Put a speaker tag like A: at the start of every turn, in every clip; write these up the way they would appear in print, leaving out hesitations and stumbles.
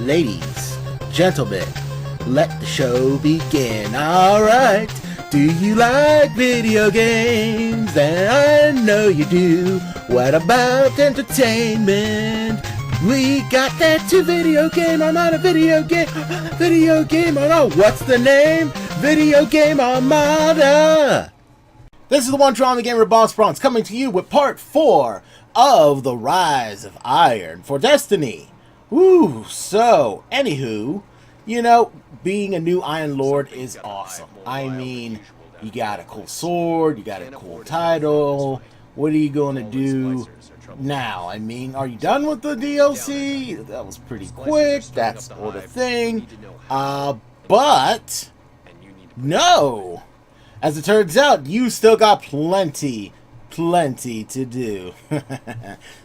A: Ladies, gentlemen, let the show begin. Alright, do you like video games? And I know you do. What about entertainment? We got that to video game. I'm on a video game. Video game. Oh no, what's the name? Video Game Armada. This is the one Trauma Gamer Boss Bronx coming to you with part 4 of The Rise of Iron for Destiny. Woo, so, anywho, you know, being a new Iron Lord is awesome. I mean, you got a cool sword, you got a cool title. What are you going to do now? I mean, are you done with the DLC? That was pretty quick, that sort of thing. But, no. As it turns out, you still got plenty to do.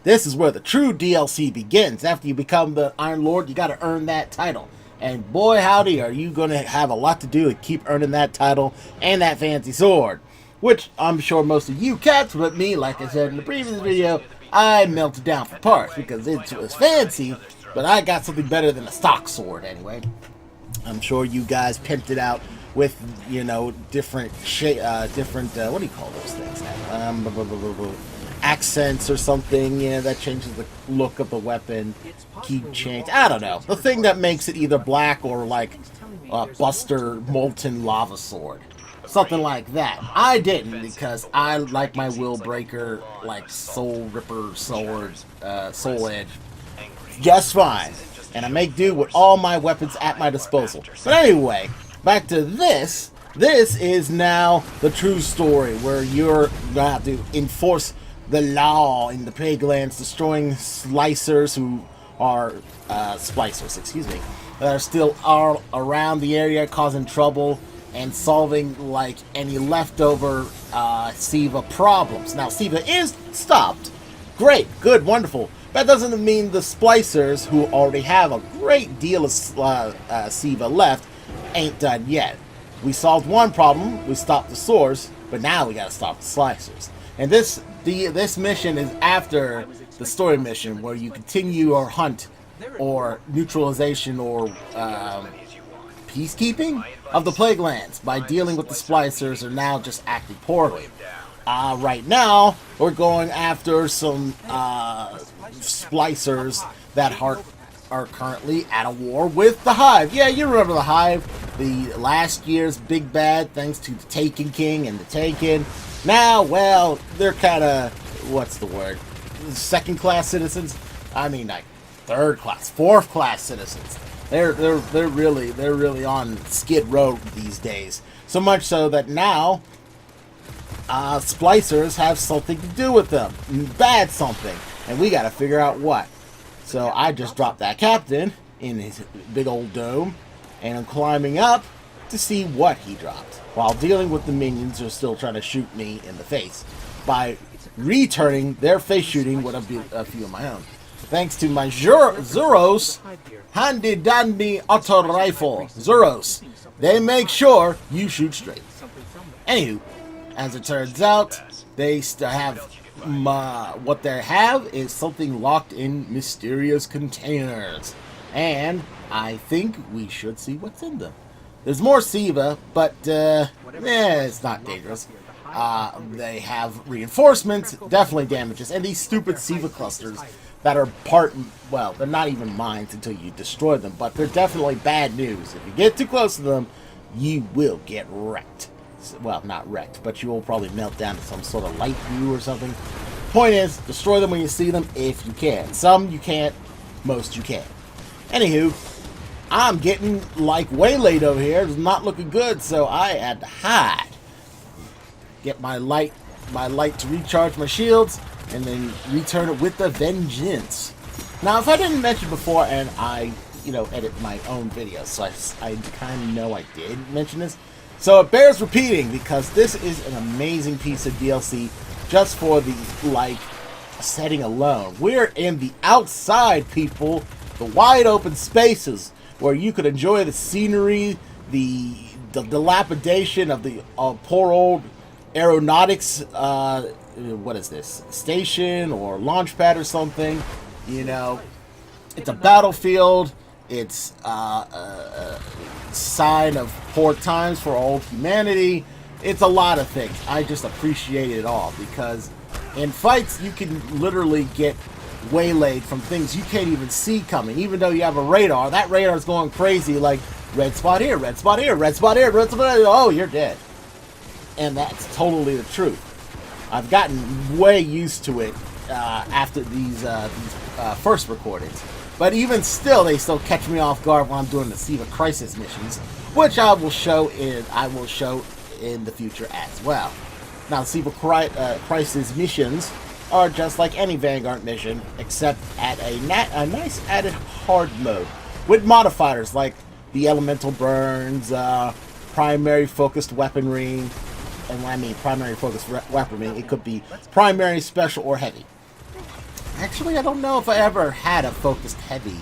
A: This is where the true DLC begins. After you become the Iron Lord, you gotta earn that title. And boy howdy, are you gonna have a lot to do to keep earning that title and that fancy sword. Which I'm sure most of you cats, but me, like I said in the previous video, I melted down for parts because it was fancy, but I got something better than a stock sword anyway. I'm sure you guys pimped it out with, you know, different what do you call those things now? Accents or something, you know, that changes the look of the weapon. Key change, I don't know. The thing that makes it either black or like Buster Molten Lava Sword. Something like that. I didn't because I like my Will Breaker, like Soul Ripper sword, Soul Edge just fine. And I make do with all my weapons at my disposal. But anyway, back to this. This is now the true story where you're gonna have to enforce the law in the Plaguelands, destroying Splicers who are Splicers, excuse me, that are still all around the area causing trouble and solving like any leftover SIVA problems. Now SIVA is stopped. Great, good, wonderful. That doesn't mean the Splicers, who already have a great deal of SIVA left, ain't done yet. We solved one problem, we stopped the source, but now we gotta stop the Splicers. And this mission is after the story mission, where you continue your hunt or neutralization or peacekeeping of the Plaguelands by dealing with the Splicers are now just acting poorly. Right now, we're going after some Splicers that are currently at a war with the Hive. Yeah, you remember the Hive, the last year's big bad, thanks to the Taken King and the Taken. Now, well, they're kind of, what's the word, second-class citizens? I mean, like third-class, fourth-class citizens. They're really on Skid Row these days. So much so that now Splicers have something to do with them, bad something, and we got to figure out what. So I just dropped that captain in his big old dome, and I'm climbing up to see what he dropped, while dealing with the minions who are still trying to shoot me in the face by returning their face shooting with a few of my own. Thanks to my Zuros handy dandy auto rifle. Zuros, they make sure you shoot straight. Anywho, as it turns out, they still have what they have is something locked in mysterious containers, and I think we should see what's in them. There's more SIVA, but it's not dangerous. They have reinforcements, definitely damages, and these stupid SIVA clusters that are well, they're not even mines until you destroy them, but they're definitely bad news. If you get too close to them, you will get wrecked. Well, not wrecked, but you will probably melt down to some sort of light blue or something. Point is, destroy them when you see them if you can. Some you can't, most you can. Anywho, I'm getting like waylaid over here. It's not looking good, so I had to hide. Get my light to recharge my shields, and then return it with a vengeance. Now, if I didn't mention before, and I, you know, edit my own videos, so I kind of know I did mention this. So it bears repeating because this is an amazing piece of DLC just for the, like, setting alone. We're in the outside, people, the wide open spaces where you could enjoy the scenery, the dilapidation of the poor old aeronautics, what is this, station or launch pad or something. You know, it's a battlefield. It's a sign of poor times for all humanity. It's a lot of things. I just appreciate it all because in fights you can literally get waylaid from things you can't even see coming. Even though you have a radar, that radar is going crazy like red spot here, red spot here, red spot here, red spot here. Oh, you're dead. And that's totally the truth. I've gotten way used to it after these first recordings. But even still, they still catch me off guard when I'm doing the SIVA Crisis missions, which I will show in the future as well. Now, SIVA Crisis missions are just like any Vanguard mission, except at a nice added hard mode with modifiers like the elemental burns, primary focused weaponry, and when I mean primary focused weaponry, it could be primary, special, or heavy. Actually, I don't know if I ever had a focused heavy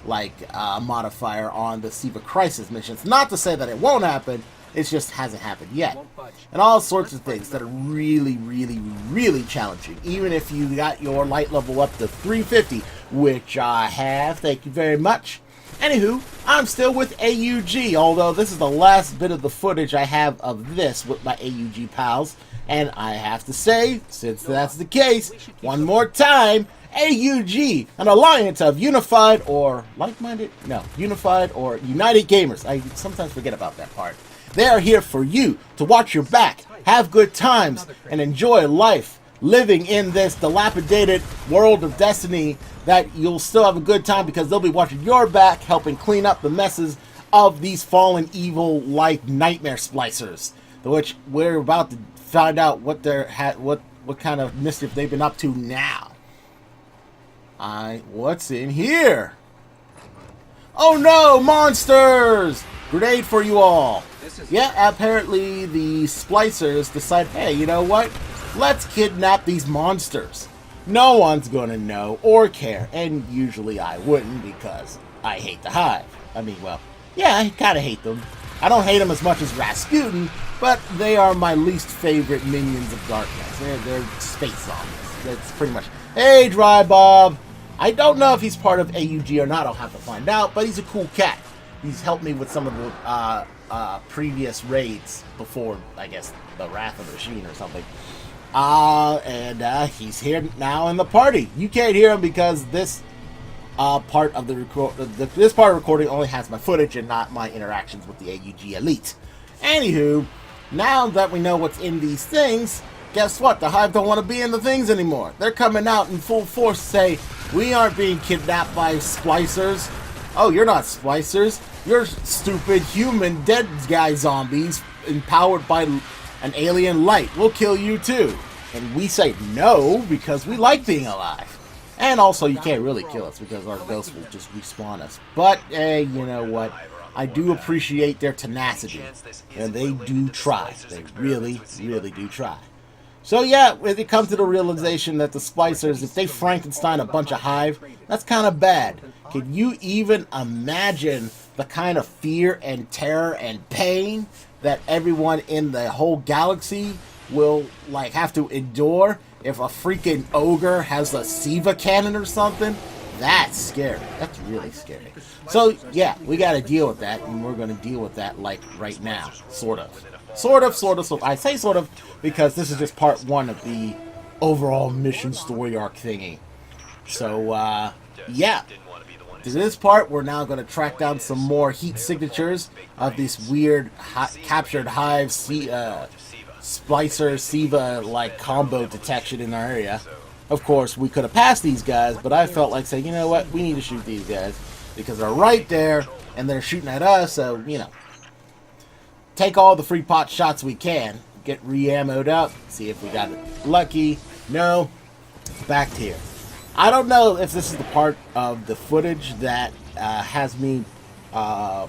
A: like modifier on the SIVA Crisis missions. Not to say that it won't happen, it just hasn't happened yet. And all sorts of things that are really, really, really challenging. Even if you got your light level up to 350, which I have, thank you very much. Anywho, I'm still with AUG, although this is the last bit of the footage I have of this with my AUG pals. And I have to say, since that's the case, one more time, AUG, an alliance of unified or like-minded, no, unified or united gamers. I sometimes forget about that part. They are here for you to watch your back, have good times, and enjoy life living in this dilapidated world of Destiny that you'll still have a good time because they'll be watching your back, helping clean up the messes of these fallen evil like nightmare splicers, which we're about to find out what what kind of mischief they've been up to now. What's in here? Oh no, monsters! Grenade for you all. Yeah, apparently the Splicers decide, hey, you know what? Let's kidnap these monsters. No one's gonna know or care, and usually I wouldn't because I hate the Hive. I mean, well, yeah, I kinda hate them. I don't hate them as much as Rasputin, but they are my least favorite minions of darkness. They're space zombies. That's pretty much... Hey, Dry Bob! I don't know if he's part of AUG or not, I'll have to find out, but he's a cool cat. He's helped me with some of the previous raids before, I guess, the Wrath of the Machine or something. And he's here now in the party. You can't hear him because this part of the recording only has my footage and not my interactions with the AUG Elite. Anywho, now that we know what's in these things, guess what? The Hive don't want to be in the things anymore. They're coming out in full force to say, we aren't being kidnapped by Splicers. Oh, you're not Splicers. You're stupid human dead guy zombies empowered by an alien light. We'll kill you too. And we say no because we like being alive. And also, you can't really kill us because our ghosts will just respawn us. But, hey, you know what? I do appreciate their tenacity. And they do try. They really, really do try. So, yeah, when it comes to the realization that the Splicers, if they Frankenstein a bunch of Hive, that's kind of bad. Can you even imagine the kind of fear and terror and pain that everyone in the whole galaxy will, like, have to endure if a freaking ogre has a SIVA cannon or something? That's scary. That's really scary. So, yeah, we got to deal with that, and we're going to deal with that, like, right now. Sort of. Sort of. I say sort of because this is just part one of the overall mission story arc thingy. So, yeah. To this part, we're now going to track down some more heat signatures of this weird captured Hive Splicer SIVA-like combo detection in our area. Of course, we could have passed these guys, but I felt like saying, you know what, we need to shoot these guys because they're right there and they're shooting at us, so, you know. Take all the free pot shots we can, get re-ammoed up, see if we got it lucky. No, back to here. I don't know if this is the part of the footage that has me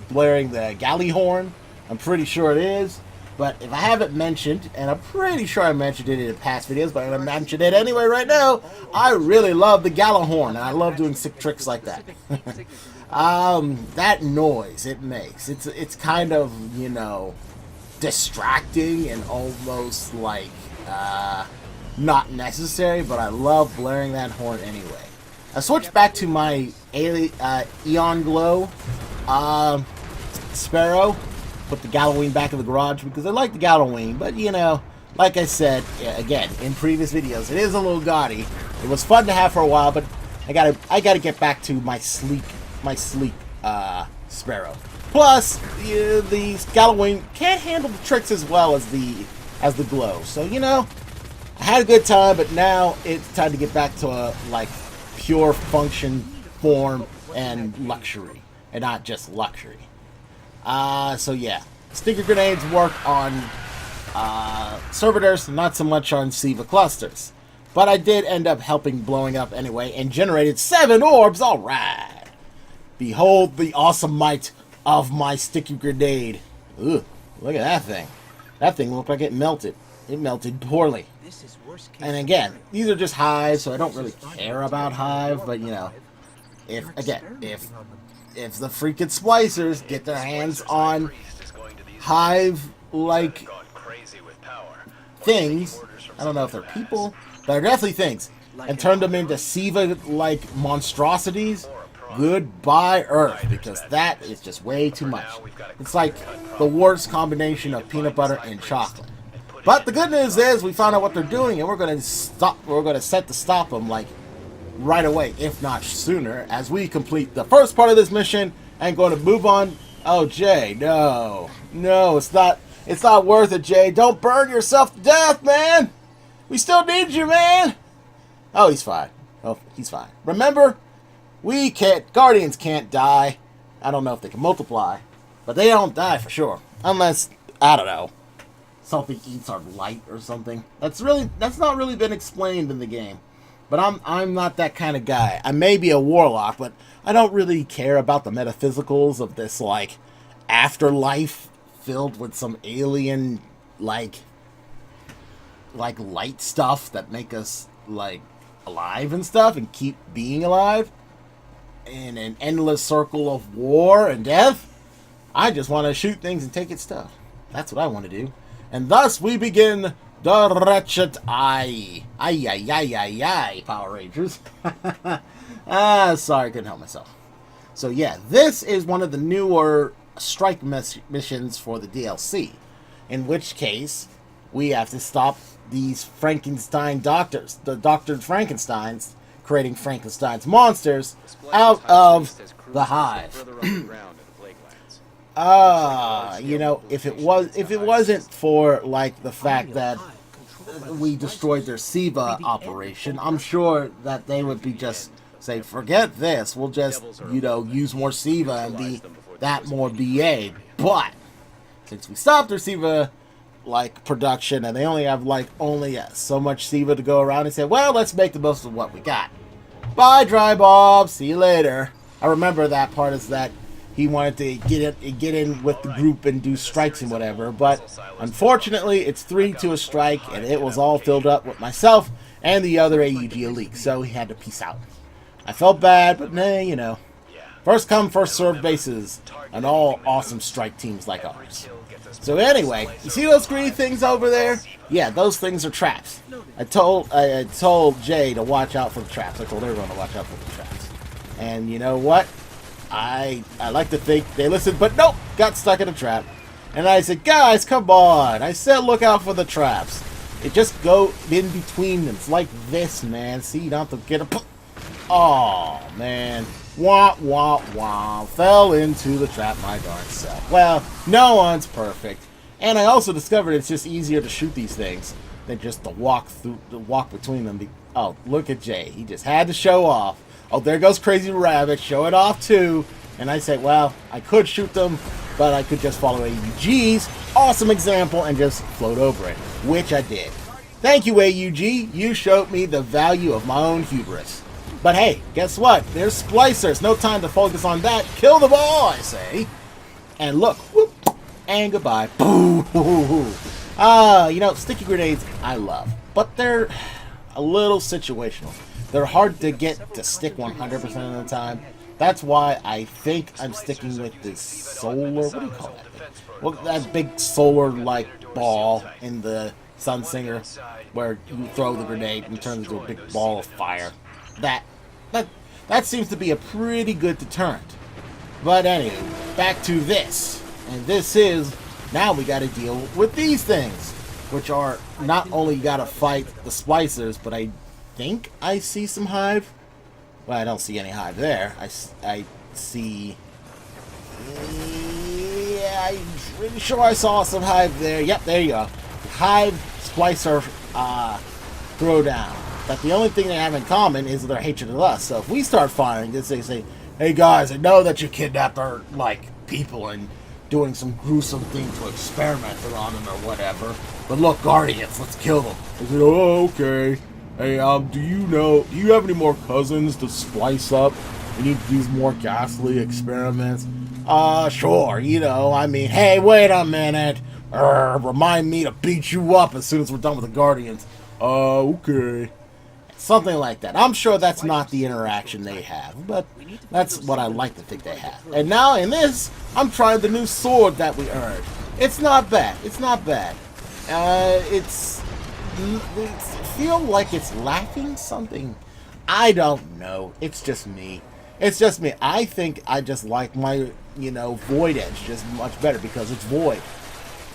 A: blaring the galley horn. I'm pretty sure it is. But if I haven't mentioned, and I'm pretty sure I mentioned it in past videos, but I'm going to mention it anyway right now, I really love the galley horn, and I love doing sick tricks like that. That noise it makes, it's kind of, you know, distracting and almost like not necessary, but I love blaring that horn anyway. I switched back to my Eon Glow Sparrow. Put the Gheleon back in the garage because I like the Gheleon, but you know, like I said again in previous videos, it is a little gaudy. It was fun to have for a while, but I gotta get back to my sleek Sparrow. Plus, the Gheleon can't handle the tricks as well as the Glow. So you know, I had a good time, but now it's time to get back to a like pure function, form, and luxury, and not just luxury. So yeah, stinger grenades work on servitors, not so much on SIVA clusters. But I did end up helping blowing up anyway, and generated 7 orbs. All right. Behold the awesome might of my sticky grenade. Ooh, look at that thing. That thing looked like it melted. It melted poorly. And again, these are just hive, so I don't really care about hive. But you know, if the freaking splicers get their hands on hive-like things, I don't know if they're people, but they're definitely things, and turn them into SIVA-like monstrosities, goodbye Earth, because that is just way too much. It's like the worst combination of peanut butter and chocolate. But the good news is we found out what they're doing, and we're going to set to stop them like right away, if not sooner, as we complete the first part of this mission and going to move on. Oh, Jay, no, it's not worth it, Jay. Don't burn yourself to death, man. We still need you, man. Oh, he's fine. Oh, he's fine. Remember, Guardians can't die. I don't know if they can multiply, but they don't die for sure, unless, I don't know, something eats our light or something. That's not really been explained in the game. But I'm not that kind of guy. I may be a warlock, but I don't really care about the metaphysicals of this like afterlife filled with some alien like light stuff that make us like alive and stuff and keep being alive in an endless circle of war and death. I just want to shoot things and take its stuff. That's what I want to do. And thus we begin the wretched Ay, Power Rangers. Sorry, I couldn't help myself. So yeah, this is one of the newer strike missions for the DLC. In which case, we have to stop these Frankenstein doctors, the doctored Frankensteins, creating Frankenstein's monsters out of the hive. You know, if it wasn't for like the fact that we destroyed their SIVA operation, I'm sure that they would be just say, forget this, we'll just, you know, use more SIVA and be that more BA. But since we stopped their SIVA like production and they only have so much SIVA to go around, and said, well, let's make the most of what we got. Bye, Dry Bob, see you later. I remember that part is that he wanted to get in with the group and do strikes and whatever, but unfortunately it's 3-2 a strike, and it was all filled up with myself and the other AUG elite, so he had to peace out. I felt bad, but nah, you know, first come, first served bases on all awesome strike teams like ours. So anyway, you see those green things over there? Yeah, those things are traps. I told Jay to watch out for the traps. I told everyone to watch out for the traps. And you know what? I like to think they listened, but nope, got stuck in a trap. And I said, guys, come on. I said look out for the traps. It just go in between them. It's like this, man. See, you don't have to get a... Oh, man. Wah, wah, wah. Fell into the trap my darn self. Well, no one's perfect. And I also discovered it's just easier to shoot these things than just to walk between them. Oh, look at Jay. He just had to show off. Oh, there goes Crazy Rabbit, show it off too. And I said, well, I could shoot them, but I could just follow AUG's awesome example and just float over it, which I did. Thank you, AUG. You showed me the value of my own hubris. But hey, guess what? There's Splicers. No time to focus on that. Kill them all, I say. And look, whoop, and goodbye. Boo. You know, sticky grenades I love, but they're a little situational. They're hard to get to stick 100% of the time. That's why I think I'm sticking with this solar, what do you call that thing? Well, that big solar-like ball in the Sunsinger, where you throw the grenade and it turns into a big ball of fire. That That seems to be a pretty good deterrent. But anyway, back to this. And this is, now we got to deal with these things, which are not only you got to fight the Splicers, but I think I see some hive. Well, I don't see any hive there. I see... Yeah, I'm pretty sure I saw some hive there. Yep, there you go. Hive Splicer throwdown. But the only thing they have in common is their hatred of us. So if we start firing, they say, hey guys, I know that you kidnapped our, people and doing some gruesome thing to experiment on them or whatever. But look, Guardians, let's kill them. They say, oh, okay. Hey, do you have any more cousins to splice up? We need to do more ghastly experiments. Sure, hey, wait a minute. Remind me to beat you up as soon as we're done with the Guardians. Okay. Something like that. I'm sure that's not the interaction they have, but that's what I like to think they have. And now in this, I'm trying the new sword that we earned. It's not bad. It's not bad. It's feel like it's lacking something. I don't know. It's just me. It's just me. I think I just like my, Void Edge just much better because it's Void.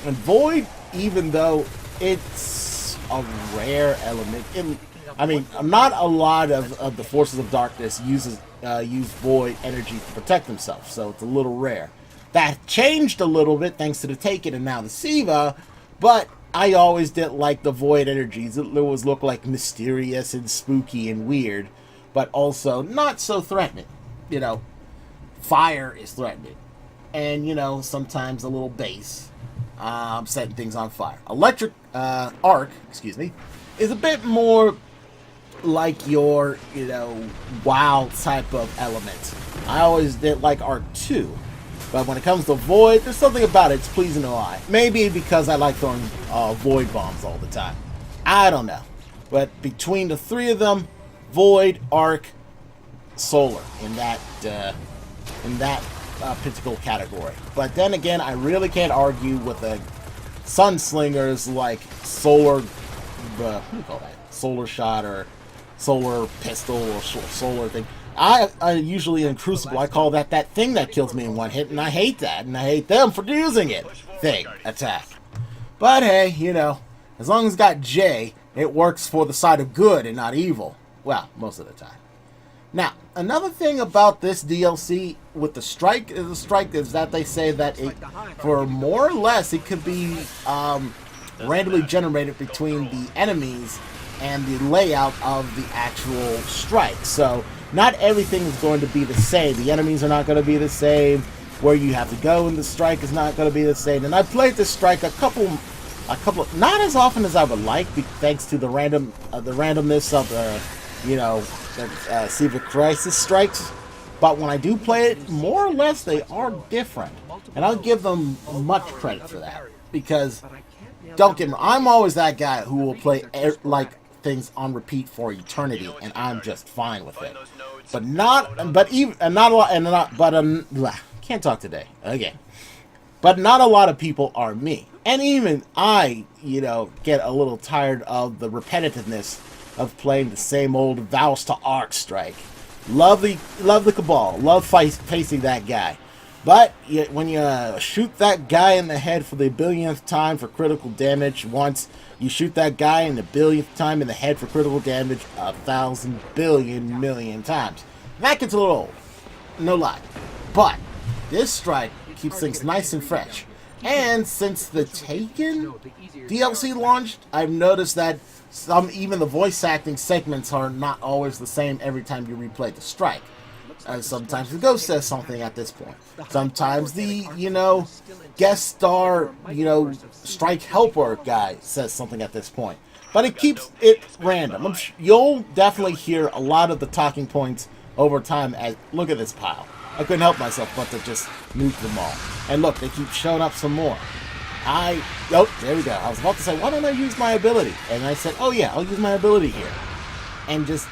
A: And Void, even though it's a rare element, not a lot of the Forces of Darkness use Void energy to protect themselves, so it's a little rare. That changed a little bit thanks to the Taken and now the SIVA, but I always didn't like the Void energies. It always looked like mysterious and spooky and weird, but also not so threatening. Fire is threatening. And, sometimes a little base setting things on fire. Electric arc, is a bit more like your, WoW type of element. I always did like arc 2. But when it comes to Void, there's something about it. It's pleasing to the eye. Maybe because I like throwing Void bombs all the time. I don't know. But between the three of them, Void, Arc, Solar in that particular category. But then again, I really can't argue with the Sunslingers like Solar. What do you call that? Solar Shot or Solar Pistol or Solar thing. I usually in Crucible, I call that thing that kills me in one hit, and I hate that, and I hate them for using it. Attack. But hey, as long as it's got J, it works for the side of good and not evil. Well, most of the time. Now, another thing about this DLC with the strike is that they say that for more or less, it could be randomly generated between the enemies and the layout of the actual strike. So not everything is going to be the same. The enemies are not going to be the same. Where you have to go in the strike is not going to be the same. And I played this strike a couple, not as often as I would like, thanks to the randomness of the SIVA Crisis strikes. But when I do play it, more or less they are different, and I'll give them much credit for that. Because don't get me wrong, I'm always that guy who will play things on repeat for eternity, and I'm just fine with it. Can't talk today again. But not a lot of people are me, and even I, get a little tired of the repetitiveness of playing the same old Vows to Arc strike. Love the Cabal, love facing that guy. But when you shoot that guy in the head for the billionth time for critical damage once, you shoot that guy in the billionth time in the head for critical damage 1,000 billion million times. That gets a little old, no lie. But this strike keeps things nice and fresh. And since the Taken DLC launched, I've noticed that even the voice acting segments are not always the same every time you replay the strike. Sometimes the ghost says something at this point. Sometimes the, guest star, strike helper guy says something at this point. But it keeps it random. You'll definitely hear a lot of the talking points over time. Look at this pile. I couldn't help myself but to just nuke them all. And look, they keep showing up some more. Oh, there we go. I was about to say, why don't I use my ability? And I said, oh yeah, I'll use my ability here. And just,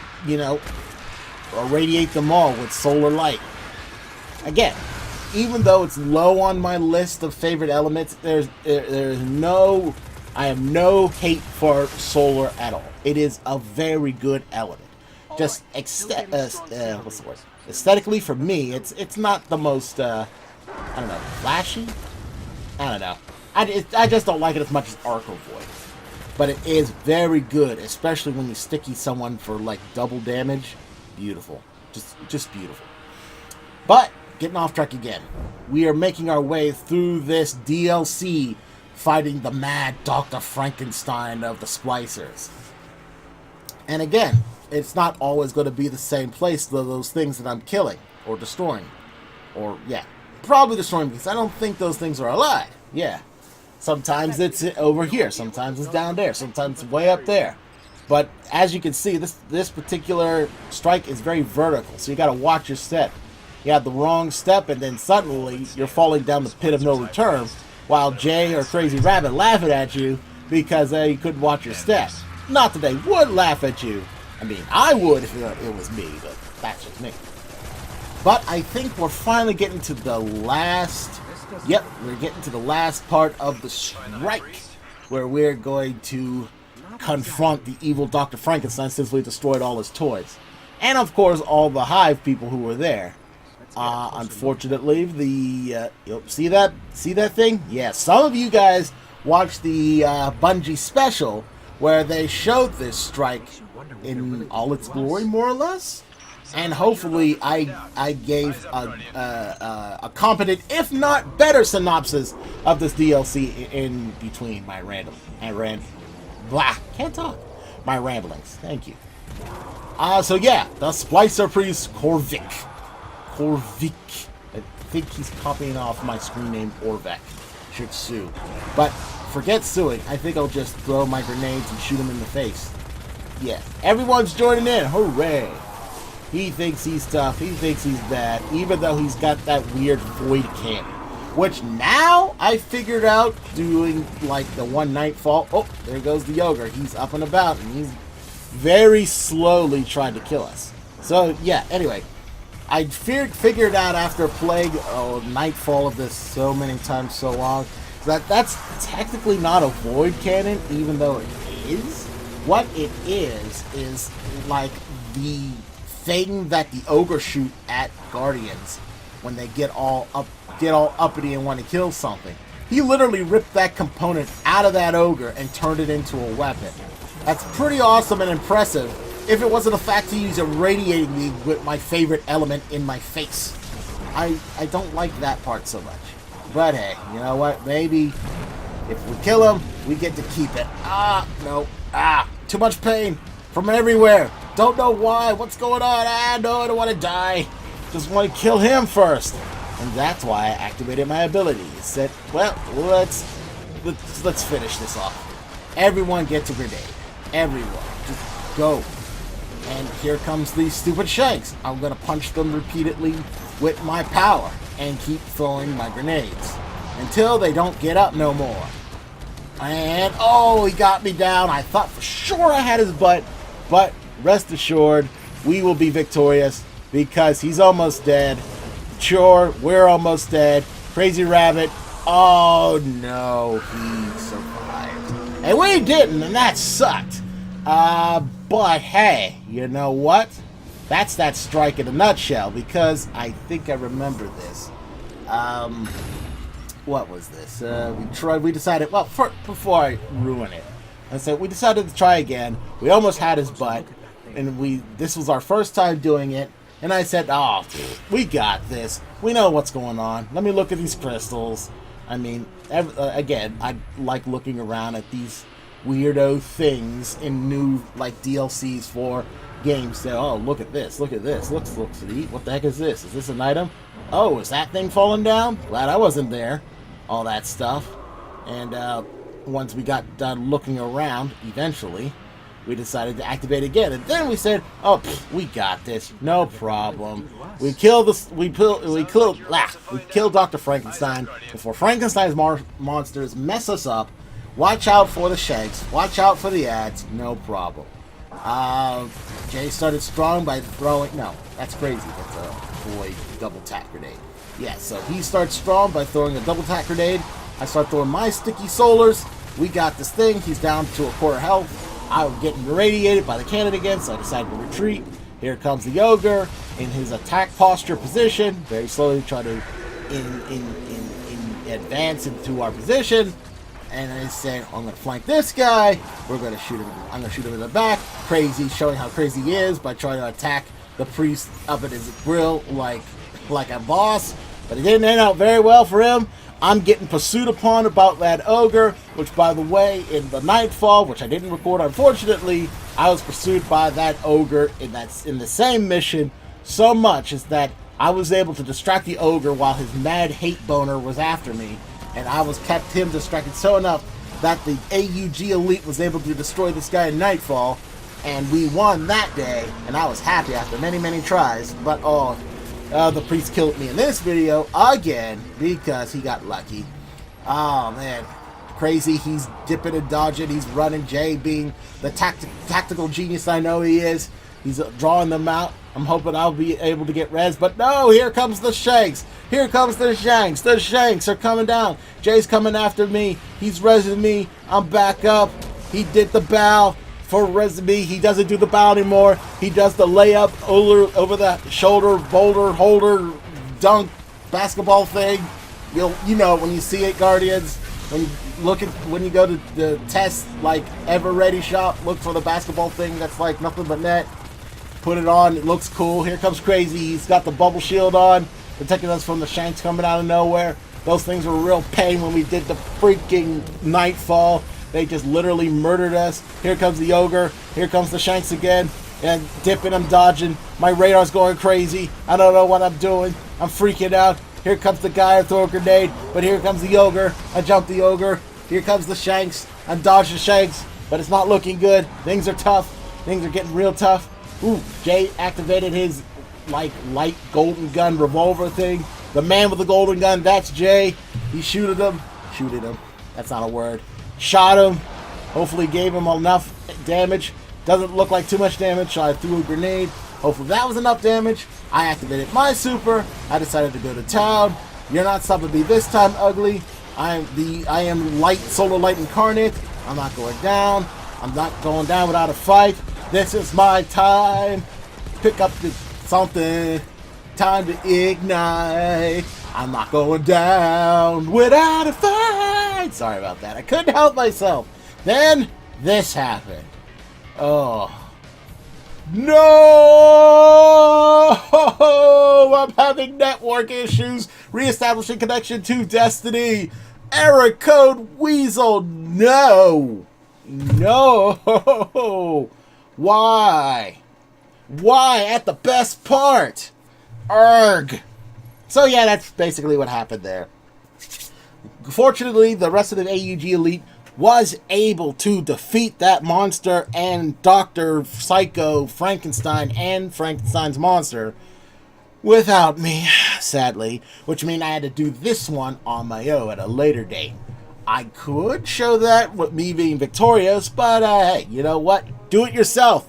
A: irradiate them all with solar light. Again, even though it's low on my list of favorite elements, I have no hate for solar at all. It is a very good element. just what's the word? Aesthetically, for me, it's not the most I don't know, flashy. I don't know. I just don't like it as much as Arco Void. But it is very good, especially when you sticky someone for like double damage. Beautiful. Just beautiful. But, getting off track again. We are making our way through this DLC fighting the mad Dr. Frankenstein of the Splicers. And again, it's not always going to be the same place, those things that I'm killing or destroying. Or, yeah, probably destroying because I don't think those things are alive. Yeah. Sometimes it's over here, sometimes it's down there, sometimes it's way up there. But as you can see, this particular strike is very vertical, so you got to watch your step. You have the wrong step, and then suddenly you're falling down the pit of no return, while Jay or Crazy Rabbit laughing at you because you couldn't watch your step. Not that they would laugh at you. I mean, I would if it was me, but that's just me. But I think we're finally getting to the last... Yep, we're getting to the last part of the strike, where we're going to confront the evil Dr. Frankenstein since we destroyed all his toys. And of course, all the Hive people who were there. Unfortunately, see that thing? Yeah, some of you guys watched the Bungie special, where they showed this strike in all its glory, more or less. And hopefully I gave a competent, if not better, synopsis of this DLC in between my my ramblings. Thank you. So yeah, the Splicer Priest Korvik. I think he's copying off my screen name Orvek. Should sue. But forget suing. I think I'll just throw my grenades and shoot him in the face. Yeah, everyone's joining in. Hooray! He thinks he's tough, he thinks he's bad, even though he's got that weird void cannon. Which now I figured out doing like the one Nightfall. Oh, there goes the ogre. He's up and about and he's very slowly trying to kill us. So yeah, anyway. I figured out after Nightfall of this so many times so long, that's technically not a void cannon, even though it is. What it is like the thing that the ogre shoot at guardians when they get all uppity and want to kill something. He literally ripped that component out of that ogre and turned it into a weapon. That's pretty awesome and impressive, if it wasn't the fact he's irradiating me with my favorite element in my face. I don't like that part so much. But hey, you know what? Maybe if we kill him, we get to keep it. No. Too much pain from everywhere. Don't know why. What's going on? No, I don't want to die. Just want to kill him first. And that's why I activated my ability. It said, well, let's finish this off. Everyone gets a grenade. Everyone. Just go. And here comes these stupid shanks. I'm going to punch them repeatedly with my power and keep throwing my grenades until they don't get up no more. And, oh, he got me down. I thought for sure I had his butt, but rest assured, we will be victorious because he's almost dead. Sure, we're almost dead. Crazy Rabbit, oh no, he survived. And we didn't, and that sucked. But hey, you know what? That's that strike in a nutshell, because I think I remember this. What was this? We decided, well, before I ruin it, I said we decided to try again. We almost had his butt, and this was our first time doing it, and I said, oh, dude, we got this. We know what's going on. Let me look at these crystals. I mean, again, I like looking around at these weirdo things in new, like, DLCs for games. Say, oh, look at this, looks neat. What the heck is this? Is this an item? Oh, is that thing falling down? Glad I wasn't there. All that stuff. And once we got done looking around, eventually, we decided to activate again. And then we said, oh, we got this. No problem. We killed Dr. Frankenstein before Frankenstein's monsters mess us up. Watch out for the shanks. Watch out for the ads. No problem. Jay started strong by throwing... No, that's crazy. That's a void double tap grenade. Yeah, so he starts strong by throwing a double tap grenade. I start throwing my sticky solars. We got this thing. He's down to a quarter health. I was getting irradiated by the cannon again, so I decided to retreat. Here comes the ogre in his attack posture position. Very slowly try to advance into our position. And I say, I'm going to flank this guy. We're going to shoot him. I'm going to shoot him in the back. Crazy, showing how crazy he is by trying to attack the priest up at his grill like a boss. But it didn't end out very well for him. I'm getting pursued upon about that ogre, which, by the way, in the Nightfall, which I didn't record, unfortunately, I was pursued by that ogre in the same mission so much as that I was able to distract the ogre while his mad hate boner was after me. And I kept him distracted so enough that the AUG elite was able to destroy this guy in Nightfall, and we won that day, and I was happy after many, many tries. But the priest killed me in this video again because he got lucky. Oh man, crazy. He's dipping and dodging. He's running. Jay, being the tactical genius I know he is, he's drawing them out. I'm hoping I'll be able to get res, but no, here comes the Shanks. Here comes the Shanks. The Shanks are coming down. Jay's coming after me. He's resing me. I'm back up. He did the bow for resing me. He doesn't do the bow anymore. He does the layup over the shoulder, boulder, holder, dunk, basketball thing. You know when you see it, Guardians. When you go to the test, like Ever Ready shop, look for the basketball thing that's like nothing but net. Put it on, it looks cool. Here comes Crazy. He's got the bubble shield on, protecting us from the Shanks coming out of nowhere. Those things were a real pain when we did the freaking Nightfall. They just literally murdered us. Here comes the ogre. Here comes the Shanks again. And dipping, I'm dodging. My radar's going crazy. I don't know what I'm doing. I'm freaking out. Here comes the guy. I throw a grenade. But here comes the ogre. I jump the ogre. Here comes the Shanks. I'm dodging the Shanks. But it's not looking good. Things are tough. Things are getting real tough. Ooh, Jay activated his light golden gun revolver thing. The man with the golden gun, that's Jay. He shooted him. That's not a word. Shot him. Hopefully gave him enough damage. Doesn't look like too much damage, so I threw a grenade. Hopefully that was enough damage. I activated my super. I decided to go to town. You're not stopping me this time, ugly. I am light, solar light incarnate. I'm not going down. I'm not going down without a fight. This is my time. Pick up something. Time to ignite. I'm not going down without a fight. Sorry about that. I couldn't help myself. Then this happened. Oh. No! I'm having network issues. Reestablishing connection to Destiny. Error code Weasel. No. No. Why? Why at the best part? Arg. So yeah, that's basically what happened there. Fortunately, the rest of the AUG Elite was able to defeat that monster and Dr. Psycho Frankenstein and Frankenstein's monster without me, sadly, which means I had to do this one on my own at a later date. I could show that with me being victorious, but hey, you know what? Do it yourself.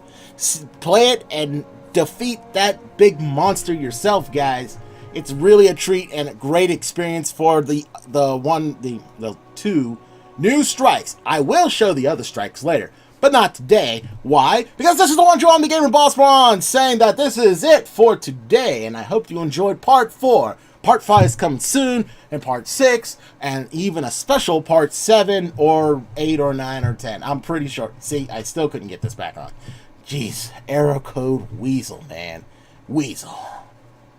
A: Play it and defeat that big monster yourself, guys. It's really a treat and a great experience for the two new strikes. I will show the other strikes later, but not today. Why? Because this is the one Joel the Gamer Boss Bron saying that this is it for today, and I hope you enjoyed part 4. Part 5 is coming soon, and part 6, and even a special part 7 or 8 or 9 or 10. I'm pretty sure. See, I still couldn't get this back on. Jeez, error code Weasel, man. Weasel.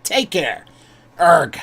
A: Take care. Erg.